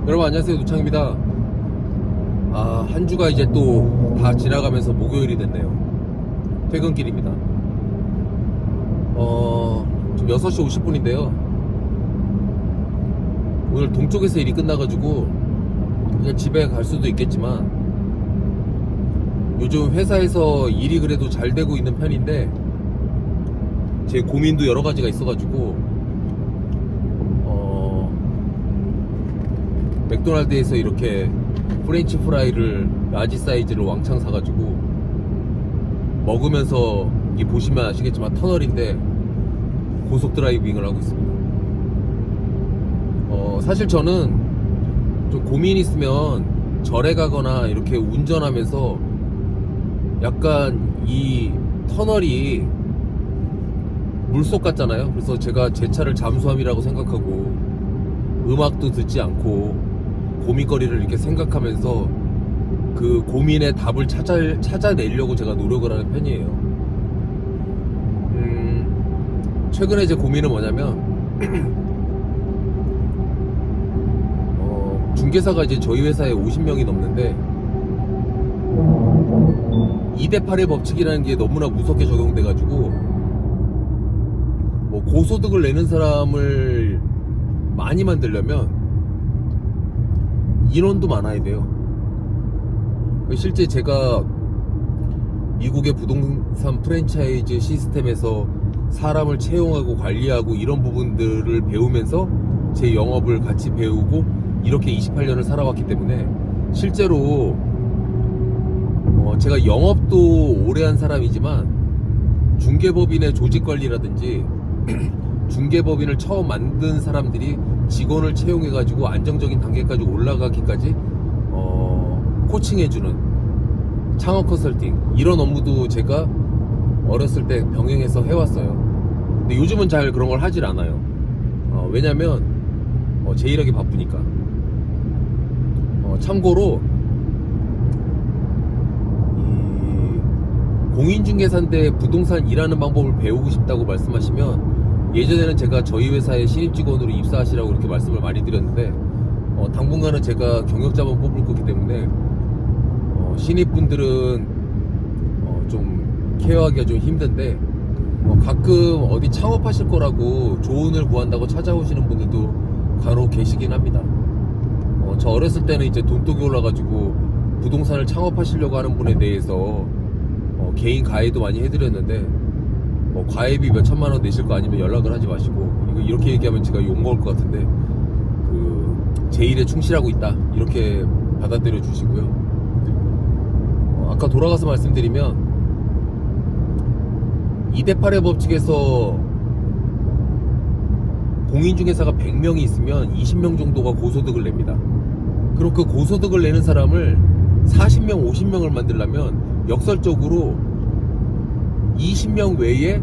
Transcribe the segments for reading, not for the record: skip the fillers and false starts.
여러분 안녕하세요, 노창입니다. 한 주가 이제 또 다 지나가면서 목요일이 됐네요. 퇴근길입니다. 지금 6시 50분인데요 오늘 동쪽에서 일이 끝나가지고 그냥 집에 갈 수도 있겠지만, 요즘 회사에서 일이 그래도 잘 되고 있는 편인데 제 고민도 여러 가지가 있어가지고 맥도날드에서 이렇게 프렌치 프라이를 라지 사이즈를 왕창 사가지고 먹으면서, 이게 보시면 아시겠지만 터널인데 고속 드라이빙을 하고 있습니다. 사실 저는 좀 고민 있으면 절에 가거나 이렇게 운전하면서 약간 이 터널이 물속 같잖아요. 그래서 제가 제 차를 잠수함이라고 생각하고 음악도 듣지 않고 고민거리를 이렇게 생각하면서 그 고민의 답을 찾아내려고 제가 노력을 하는 편이에요. 최근에 제 고민은 뭐냐면 중개사가 이제 저희 회사에 50명이 넘는데 2대8의 법칙이라는 게 너무나 무섭게 적용돼가지고, 뭐 고소득을 내는 사람을 많이 만들려면 인원도 많아야 돼요. 실제 제가 미국의 부동산 프랜차이즈 시스템에서 사람을 채용하고 관리하고 이런 부분들을 배우면서 제 영업을 같이 배우고 이렇게 28년을 살아왔기 때문에, 실제로 제가 영업도 오래 한 사람이지만 중개법인의 조직관리라든지 중개법인을 처음 만든 사람들이 직원을 채용해가지고 안정적인 단계까지 올라가기까지 코칭해주는 창업 컨설팅, 이런 업무도 제가 어렸을 때 병행해서 해왔어요. 근데 요즘은 잘 그런 걸 하질 않아요. 왜냐면 제 일하기 바쁘니까. 참고로 공인중개사인데 부동산 일하는 방법을 배우고 싶다고 말씀하시면, 예전에는 제가 저희 회사에 신입직원으로 입사하시라고 이렇게 말씀을 많이 드렸는데, 당분간은 제가 경력자만 뽑을 거기 때문에 신입분들은 좀 케어하기가 좀 힘든데, 가끔 어디 창업하실 거라고 조언을 구한다고 찾아오시는 분들도 간혹 계시긴 합니다. 저 어렸을 때는 이제 돈독이 올라가지고 부동산을 창업하시려고 하는 분에 대해서 개인 가이드 많이 해드렸는데, 과외비 몇 천만 원 내실 거 아니면 연락을 하지 마시고, 이렇게 얘기하면 제가 욕먹을 것 같은데, 제 일에 충실하고 있다, 이렇게 받아들여 주시고요. 아까 돌아가서 말씀드리면 2대8의 법칙에서 공인중개사가 100명이 있으면 20명 정도가 고소득을 냅니다. 그럼 그 고소득을 내는 사람을 40명, 50명을 만들려면 역설적으로 20명 외에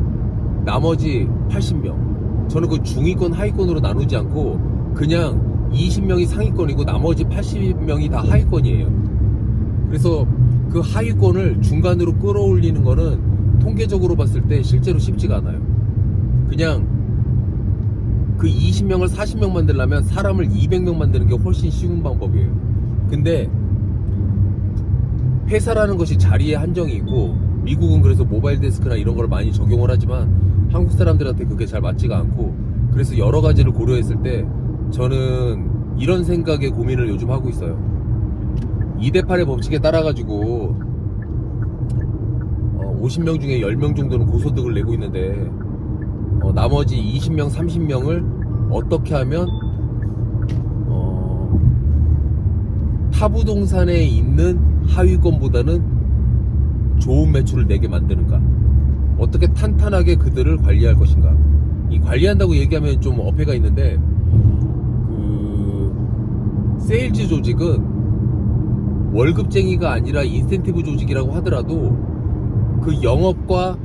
나머지 80명, 저는 그 중위권 하위권으로 나누지 않고 그냥 20명이 상위권이고 나머지 80명이 다 하위권이에요. 그래서 그 하위권을 중간으로 끌어올리는 거는 통계적으로 봤을 때 실제로 쉽지가 않아요. 그냥 그 20명을 40명 만들려면 사람을 200명 만드는 게 훨씬 쉬운 방법이에요. 근데 회사라는 것이 자리에 한정이 있고, 미국은 그래서 모바일 데스크나 이런 걸 많이 적용을 하지만 한국 사람들한테 그게 잘 맞지가 않고, 그래서 여러 가지를 고려했을 때 저는 이런 생각에 고민을 요즘 하고 있어요. 2대8의 법칙에 따라가지고 50명 중에 10명 정도는 고소득을 내고 있는데, 나머지 20명, 30명을 어떻게 하면 타부동산에 있는 하위권보다는 좋은 매출을 내게 만드는가, 어떻게 탄탄하게 그들을 관리할 것인가. 이 관리한다고 얘기하면 좀 어폐가 있는데, 세일즈 조직은 월급쟁이가 아니라 인센티브 조직이라고 하더라도 그 영업과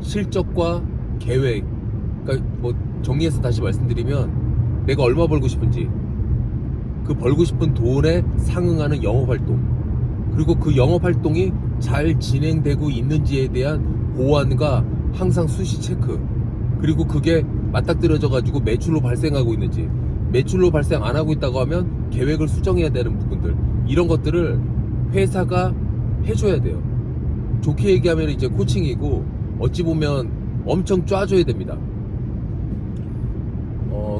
실적과 계획, 그러니까 뭐 정리해서 다시 말씀드리면, 내가 얼마 벌고 싶은지, 그 벌고 싶은 돈에 상응하는 영업활동, 그리고 그 영업활동이 잘 진행되고 있는지에 대한 보완과 항상 수시 체크, 그리고 그게 맞닥뜨려져 가지고 매출로 발생하고 있는지, 매출로 발생 안 하고 있다고 하면 계획을 수정해야 되는 부분들, 이런 것들을 회사가 해줘야 돼요. 좋게 얘기하면 이제 코칭이고, 어찌 보면 엄청 쫙줘야 됩니다.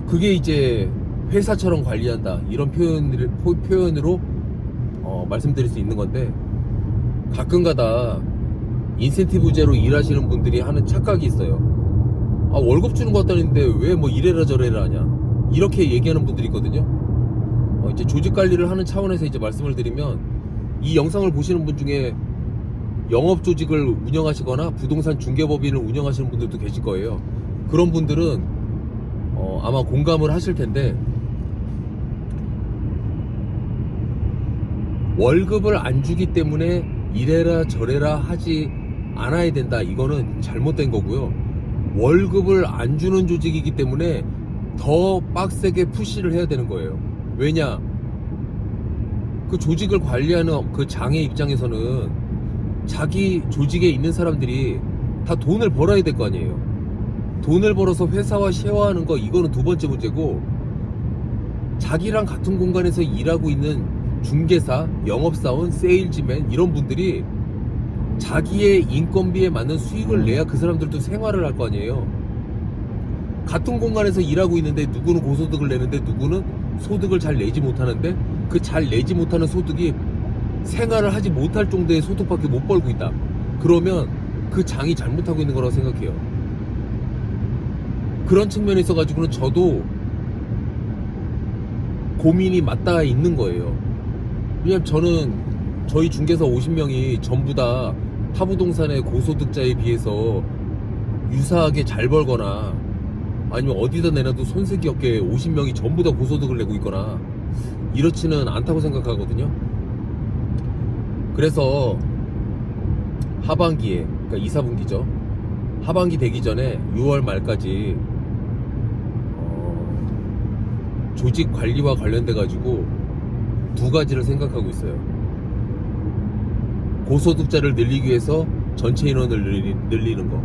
그게 이제 회사처럼 관리한다, 이런 표현으로 말씀드릴 수 있는 건데, 가끔가다 인센티브제로 일하시는 분들이 하는 착각이 있어요. 월급 주는 것 같다는데 왜 뭐 이래라 저래라 하냐, 이렇게 얘기하는 분들이 있거든요. 이제 조직 관리를 하는 차원에서 이제 말씀을 드리면, 이 영상을 보시는 분 중에 영업 조직을 운영하시거나 부동산 중개법인을 운영하시는 분들도 계실 거예요. 그런 분들은 아마 공감을 하실 텐데, 월급을 안 주기 때문에 이래라 저래라 하지 않아야 된다, 이거는 잘못된 거고요. 월급을 안 주는 조직이기 때문에 더 빡세게 푸시를 해야 되는 거예요. 왜냐, 그 조직을 관리하는 그 장의 입장에서는 자기 조직에 있는 사람들이 다 돈을 벌어야 될 거 아니에요. 돈을 벌어서 회사와 쉐어하는 거, 이거는 두 번째 문제고, 자기랑 같은 공간에서 일하고 있는 중개사, 영업사원, 세일즈맨, 이런 분들이 자기의 인건비에 맞는 수익을 내야 그 사람들도 생활을 할 거 아니에요. 같은 공간에서 일하고 있는데 누구는 고소득을 내는데 누구는 소득을 잘 내지 못하는데, 그 잘 내지 못하는 소득이 생활을 하지 못할 정도의 소득밖에 못 벌고 있다. 그러면 그 장이 잘못하고 있는 거라고 생각해요. 그런 측면에 있어 가지고는 저도 고민이 맞닿아 있는 거예요. 왜냐면 저는 저희 중개사 50명이 전부 다 타부동산의 고소득자에 비해서 유사하게 잘 벌거나, 아니면 어디다 내놔도 손색이 없게 50명이 전부 다 고소득을 내고 있거나 이렇지는 않다고 생각하거든요. 그래서 하반기에, 그러니까 2, 4분기죠. 하반기 되기 전에 6월 말까지 조직 관리와 관련돼 가지고 두 가지를 생각하고 있어요. 고소득자를 늘리기 위해서 전체 인원을 늘리는 거,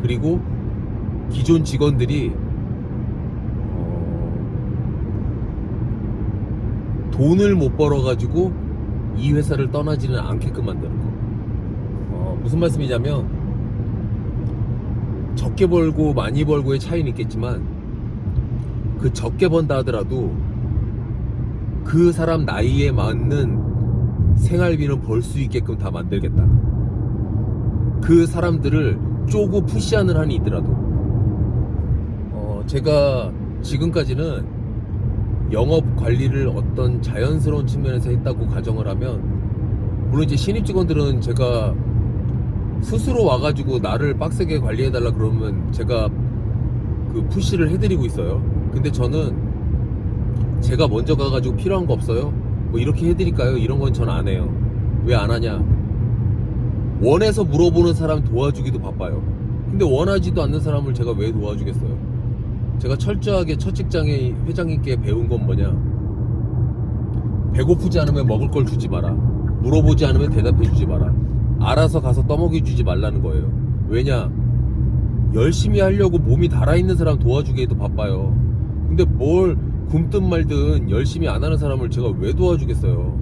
그리고 기존 직원들이 돈을 못 벌어 가지고 이 회사를 떠나지는 않게끔 만드는 거. 무슨 말씀이냐면, 적게 벌고 많이 벌고의 차이는 있겠지만, 그 적게 번다 하더라도 그 사람 나이에 맞는 생활비는 벌 수 있게끔 다 만들겠다. 그 사람들을 쪼고 푸시하는 한이 있더라도. 제가 지금까지는 영업 관리를 어떤 자연스러운 측면에서 했다고 가정을 하면, 물론 이제 신입 직원들은 제가 스스로 와가지고 나를 빡세게 관리해달라 그러면 제가 그 푸시를 해드리고 있어요. 근데 저는 제가 먼저 가가지고 필요한 거 없어요? 뭐 이렇게 해드릴까요? 이런 건 전 안 해요. 왜 안 하냐? 원해서 물어보는 사람 도와주기도 바빠요. 근데 원하지도 않는 사람을 제가 왜 도와주겠어요? 제가 철저하게 첫 직장에 회장님께 배운 건 뭐냐? 배고프지 않으면 먹을 걸 주지 마라. 물어보지 않으면 대답해 주지 마라. 알아서 가서 떠먹여 주지 말라는 거예요. 왜냐? 열심히 하려고 몸이 달아있는 사람 도와주기에도 바빠요. 근데 뭘 굶든 말든 열심히 안 하는 사람을 제가 왜 도와주겠어요?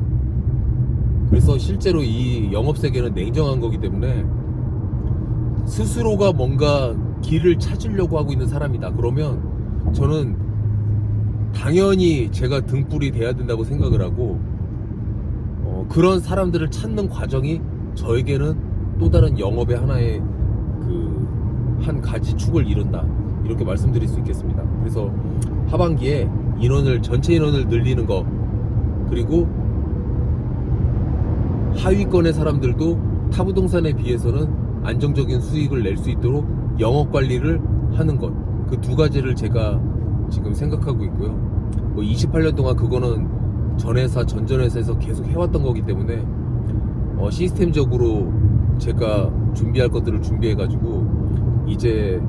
그래서 실제로 이 영업세계는 냉정한 거기 때문에, 스스로가 뭔가 길을 찾으려고 하고 있는 사람이다 그러면 저는 당연히 제가 등불이 돼야 된다고 생각을 하고, 그런 사람들을 찾는 과정이 저에게는 또 다른 영업의 하나의 한 가지 축을 이룬다, 이렇게 말씀드릴 수 있겠습니다. 그래서 하반기에 전체 인원을 늘리는 거, 그리고 하위권의 사람들도 타부동산에 비해서는 안정적인 수익을 낼 수 있도록 영업 관리를 하는 것, 그 두 가지를 제가 지금 생각하고 있고요. 뭐 28년 동안 그거는 전회사 전전회사에서 계속 해왔던 거기 때문에 시스템적으로 제가 준비할 것들을 준비해가지고 이제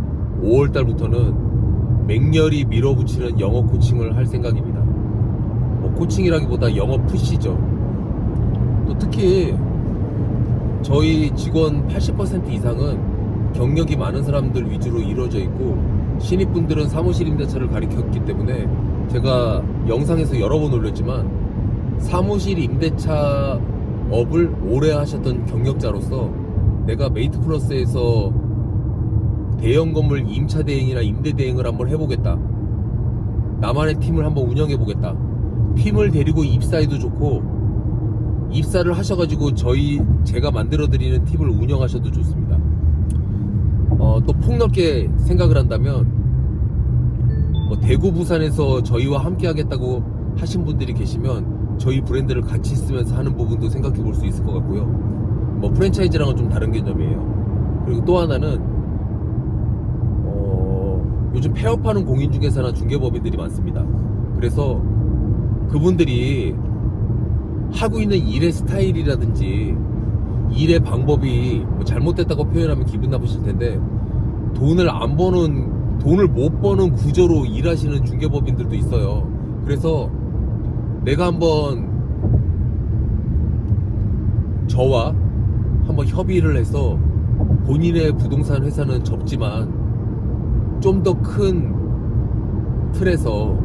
5월달부터는 맹렬히 밀어붙이는 영어 코칭을 할 생각입니다. 뭐 코칭이라기보다 영어 푸시죠. 또 특히 저희 직원 80% 이상은 경력이 많은 사람들 위주로 이루어져 있고, 신입분들은 사무실 임대차를 가리켰기 때문에 제가 영상에서 여러 번 올렸지만 사무실 임대차 업을 오래 하셨던 경력자로서 내가 메이트 플러스에서 대형 건물 임차 대행이나 임대 대행을 한번 해보겠다. 나만의 팀을 한번 운영해보겠다. 팀을 데리고 입사해도 좋고 입사를 하셔가지고 제가 만들어드리는 팀을 운영하셔도 좋습니다. 또 폭넓게 생각을 한다면 대구 부산에서 저희와 함께 하겠다고 하신 분들이 계시면 저희 브랜드를 같이 쓰면서 하는 부분도 생각해 볼 수 있을 것 같고요. 프랜차이즈랑은 좀 다른 개념이에요. 그리고 또 하나는 요즘 폐업하는 공인중개사나 중개법인들이 많습니다. 그래서 그분들이 하고 있는 일의 스타일이라든지 일의 방법이 잘못됐다고 표현하면 기분 나쁘실 텐데 돈을 못 버는 구조로 일하시는 중개법인들도 있어요. 그래서 내가 한번 저와 한번 협의를 해서 본인의 부동산 회사는 접지만 좀 더 큰 틀에서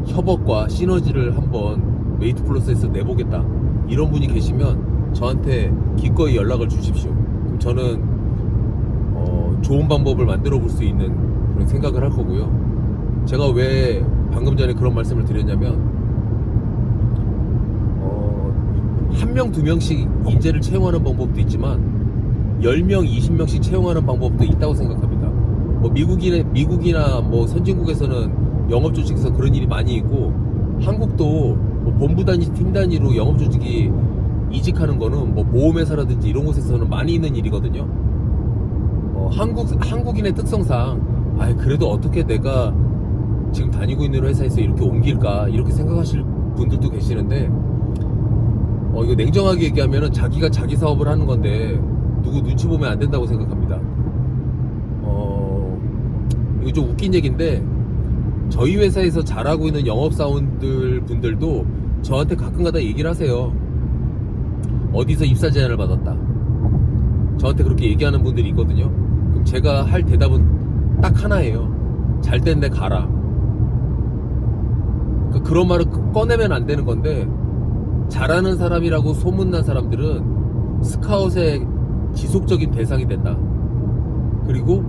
협업과 시너지를 한번 메이트 플러스에서 내보겠다, 이런 분이 계시면 저한테 기꺼이 연락을 주십시오. 그럼 저는 좋은 방법을 만들어 볼 수 있는 그런 생각을 할 거고요. 제가 왜 방금 전에 그런 말씀을 드렸냐면 1명, 2명씩 인재를 채용하는 방법도 있지만 10명, 20명씩 채용하는 방법도 있다고 생각합니다. 미국이나 선진국에서는 영업조직에서 그런 일이 많이 있고, 한국도 본부 단위, 팀 단위로 영업조직이 이직하는 거는 보험회사라든지 이런 곳에서는 많이 있는 일이거든요. 한국인의 특성상 그래도 어떻게 내가 지금 다니고 있는 회사에서 이렇게 옮길까, 이렇게 생각하실 분들도 계시는데, 이거 냉정하게 얘기하면 자기가 자기 사업을 하는 건데 누구 눈치 보면 안 된다고 생각합니다. 이거 좀 웃긴 얘기인데, 저희 회사에서 잘하고 있는 분들도 저한테 가끔가다 얘기를 하세요. 어디서 입사 제안을 받았다, 저한테 그렇게 얘기하는 분들이 있거든요. 그럼 제가 할 대답은 딱 하나예요. 잘 됐네, 가라. 그런 말을 꺼내면 안 되는 건데, 잘하는 사람이라고 소문난 사람들은 스카웃의 지속적인 대상이 된다. 그리고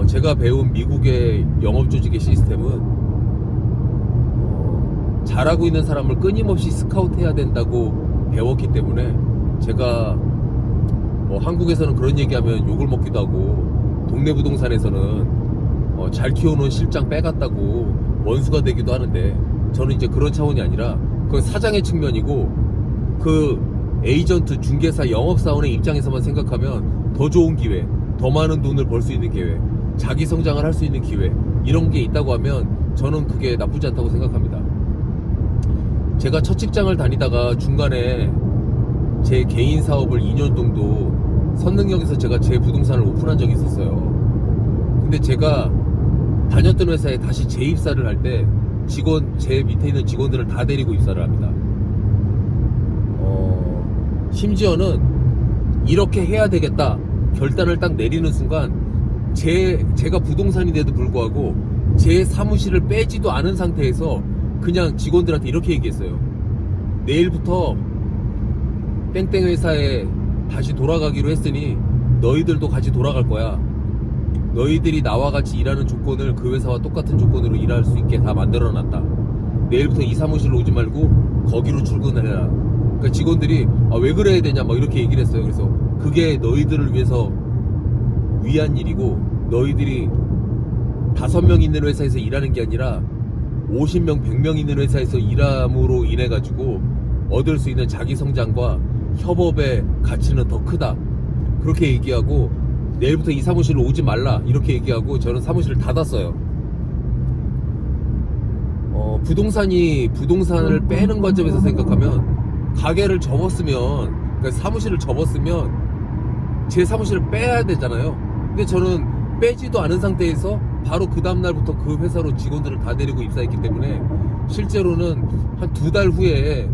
제가 배운 미국의 영업조직의 시스템은 잘하고 있는 사람을 끊임없이 스카웃해야 된다고 배웠기 때문에, 제가 한국에서는 그런 얘기하면 욕을 먹기도 하고, 동네 부동산에서는 잘 키워놓은 실장 빼갔다고 원수가 되기도 하는데, 저는 이제 그런 차원이 아니라 그건 사장의 측면이고, 그 에이전트, 중개사, 영업사원의 입장에서만 생각하면 더 좋은 기회, 더 많은 돈을 벌 수 있는 기회, 자기 성장을 할 수 있는 기회, 이런 게 있다고 하면 저는 그게 나쁘지 않다고 생각합니다. 제가 첫 직장을 다니다가 중간에 제 개인 사업을 2년 정도 선능력에서 제가 제 부동산을 오픈한 적이 있었어요. 근데 제가 다녔던 회사에 다시 재입사를 할 때 제 밑에 있는 직원들을 다 데리고 입사를 합니다. 심지어는 이렇게 해야 되겠다 결단을 딱 내리는 순간, 제가 부동산인데도 불구하고 제 사무실을 빼지도 않은 상태에서 그냥 직원들한테 이렇게 얘기했어요. 내일부터 땡땡 회사에 다시 돌아가기로 했으니 너희들도 같이 돌아갈 거야. 너희들이 나와 같이 일하는 조건을 그 회사와 똑같은 조건으로 일할 수 있게 다 만들어놨다. 내일부터 이 사무실로 오지 말고 거기로 출근해라. 그러니까 직원들이 왜 그래야 되냐 막 이렇게 얘기를 했어요. 그래서 그게 너희들을 위해서 위한 일이고, 너희들이 5명 있는 회사에서 일하는 게 아니라 50명, 100명 있는 회사에서 일함으로 인해 가지고 얻을 수 있는 자기 성장과 협업의 가치는 더 크다, 그렇게 얘기하고, 내일부터 이 사무실로 오지 말라 이렇게 얘기하고 저는 사무실을 닫았어요. 부동산을 빼는 관점에서 생각하면, 가게를 접었으면, 그러니까 사무실을 접었으면 제 사무실을 빼야 되잖아요. 근데 저는 빼지도 않은 상태에서 바로 그 다음날부터 그 회사로 직원들을 다 데리고 입사했기 때문에, 실제로는 한 2달 후에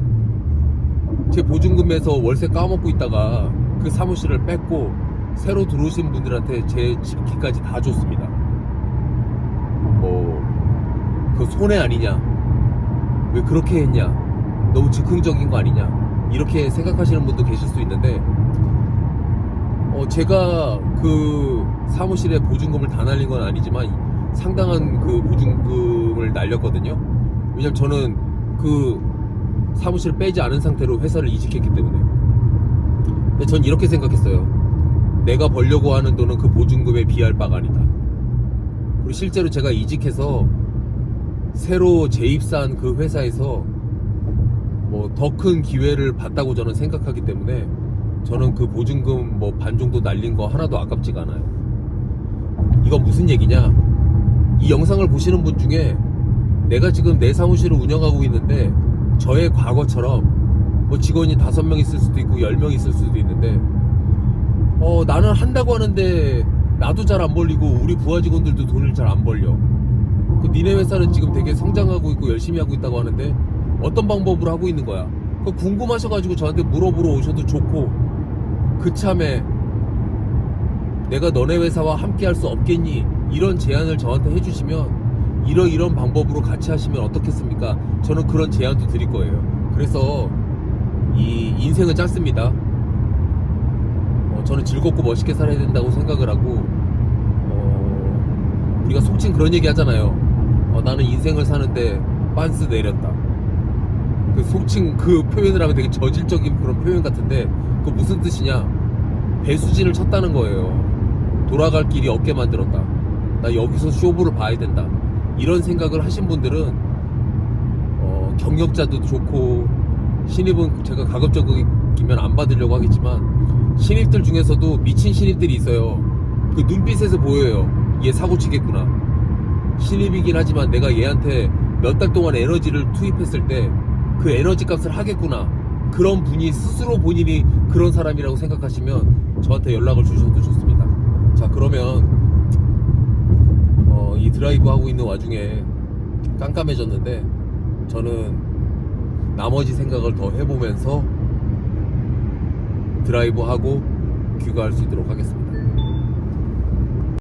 제 보증금에서 월세 까먹고 있다가 그 사무실을 뺐고 새로 들어오신 분들한테 제 집기까지 다 줬습니다. 그 손해 아니냐, 왜 그렇게 했냐, 너무 즉흥적인 거 아니냐, 이렇게 생각하시는 분도 계실 수 있는데, 제가 그 사무실에 보증금을 다 날린 건 아니지만 상당한 그 보증금을 날렸거든요. 왜냐면 저는 그 사무실을 빼지 않은 상태로 회사를 이직했기 때문에. 근데 전 이렇게 생각했어요. 내가 벌려고 하는 돈은 그 보증금에 비할 바가 아니다. 그리고 실제로 제가 이직해서 새로 재입사한 그 회사에서 뭐 더 큰 기회를 봤다고 저는 생각하기 때문에 저는 그 보증금 뭐 반 정도 날린 거 하나도 아깝지가 않아요. 이건 무슨 얘기냐? 이 영상을 보시는 분 중에 내가 지금 내 사무실을 운영하고 있는데 저의 과거처럼 뭐 직원이 5명 있을 수도 있고 10명 있을 수도 있는데 나는 한다고 하는데 나도 잘 안 벌리고 우리 부하 직원들도 돈을 잘 안 벌려. 그 니네 회사는 지금 되게 성장하고 있고 열심히 하고 있다고 하는데 어떤 방법으로 하고 있는 거야? 그 궁금하셔가지고 저한테 물어보러 오셔도 좋고, 그참에 내가 너네 회사와 함께 할 수 없겠니? 이런 제안을 저한테 해주시면 이런 방법으로 같이 하시면 어떻겠습니까? 저는 그런 제안도 드릴 거예요. 그래서 이 인생은 짧습니다. 저는 즐겁고 멋있게 살아야 된다고 생각을 하고, 우리가 속칭 그런 얘기 하잖아요. 나는 인생을 사는데 빤스 내렸다. 그 속칭 그 표현을 하면 되게 저질적인 그런 표현 같은데, 그 무슨 뜻이냐? 배수진을 쳤다는 거예요. 돌아갈 길이 없게 만들었다. 나 여기서 쇼부를 봐야 된다. 이런 생각을 하신 분들은 경력자도 좋고, 신입은 제가 가급적이면 안 받으려고 하겠지만 신입들 중에서도 미친 신입들이 있어요. 그 눈빛에서 보여요. 얘 사고 치겠구나. 신입이긴 하지만 내가 얘한테 몇 달 동안 에너지를 투입했을 때 그 에너지 값을 하겠구나. 그런 분이 스스로 본인이 그런 사람이라고 생각하시면 저한테 연락을 주셔도 좋습니다. 자, 그러면 이 드라이브 하고 있는 와중에 깜깜해졌는데 저는 나머지 생각을 더 해보면서 드라이브 하고 귀가할 수 있도록 하겠습니다.